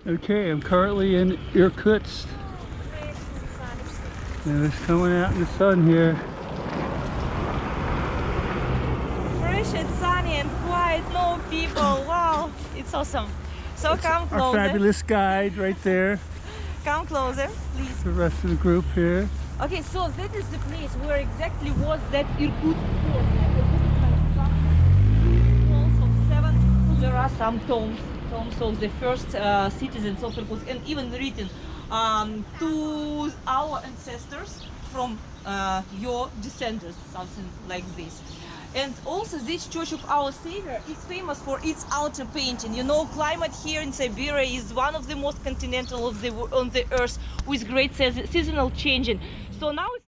Okay, I'm currently in Irkutsk. And it's coming out in the sun here. Fresh and sunny and quiet, no people. Wow, it's awesome. So come Our closer. fabulous guide right there. Come closer, please. The rest of the group here. Okay, so that is the place where exactly was that Irkutsk fort. Walls of 7. There are some tombs of the first citizens of Irkutsk, and even written to our ancestors from your descendants, something like this. And also this Church of Our Savior is famous for its outer painting. You know, climate here in Siberia is one of the most continental on the earth, with great seasonal changing. So now it's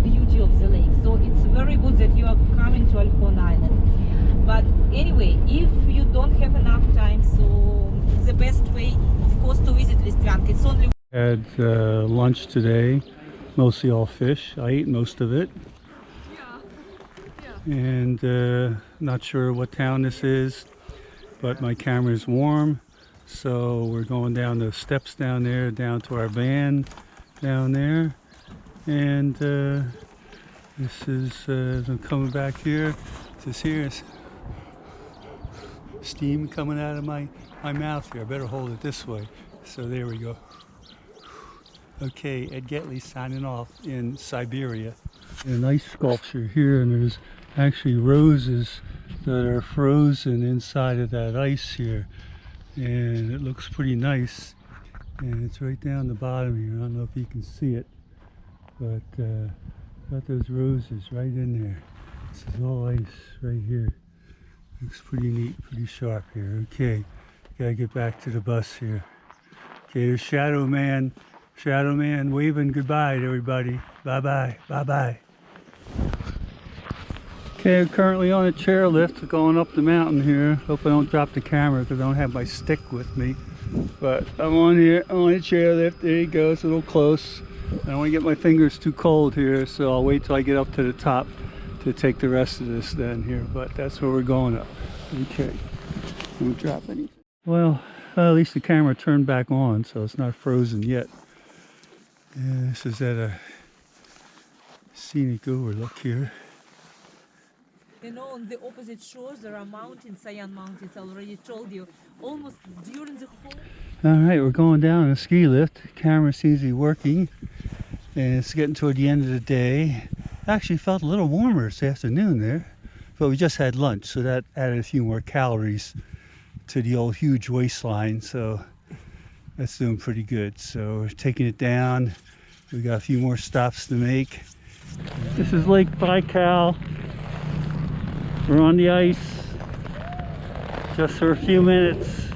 beauty of the lake, so it's very good that you are coming to Olkhon Island. But anyway, if you don't have enough time, so the best way, of course, to visit Listranka. It's only Had lunch today, mostly all fish. I ate most of it. And not sure what town this is, but my camera is warm, so we're going down the steps down there, down to our van down there. And this is, as I'm coming back here, this here is steam coming out of my mouth here. I better hold it this way. So there we go. Okay, Ed Getley signing off in Siberia. A nice sculpture here, and there's actually roses that are frozen inside of that ice here. And it looks pretty nice. And it's right down the bottom here. I don't know if you can see it. But got those roses right in there. This is all ice right here. Looks pretty neat, pretty sharp here. Okay, gotta get back to the bus here. Okay, there's Shadow Man waving goodbye to everybody. Bye-bye, bye-bye. Okay, I'm currently on a chairlift going up the mountain here. Hope I don't drop the camera because I don't have my stick with me. But I'm on here, on a chairlift. There you go, it's a little close. I don't want to get my fingers too cold here, so I'll wait till I get up to the top to take the rest of this then here. But that's where we're going up. Okay, don't drop anything. Well, at least the camera turned back on, so it's not frozen yet. Yeah, this is at a scenic overlook here. You know, on the opposite shores there are mountains, Sayan Mountains, I already told you, almost during the whole... Alright, we're going down a ski lift. The camera seems to be working. And it's getting toward the end of the day. Actually felt a little warmer this afternoon there. But we just had lunch, so that added a few more calories to the old huge waistline. So that's doing pretty good. So we're taking it down. We got a few more stops to make. This is Lake Baikal. We're on the ice just for a few minutes.